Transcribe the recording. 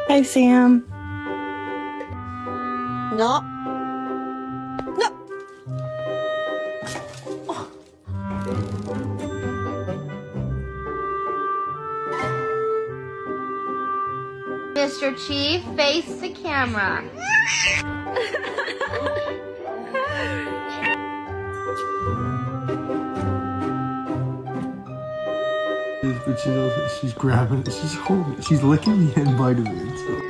Hi, Sam. No. No. Mr. Chief, face the camera. But she's grabbing it, she's holding it, she's licking the end bite of it. So.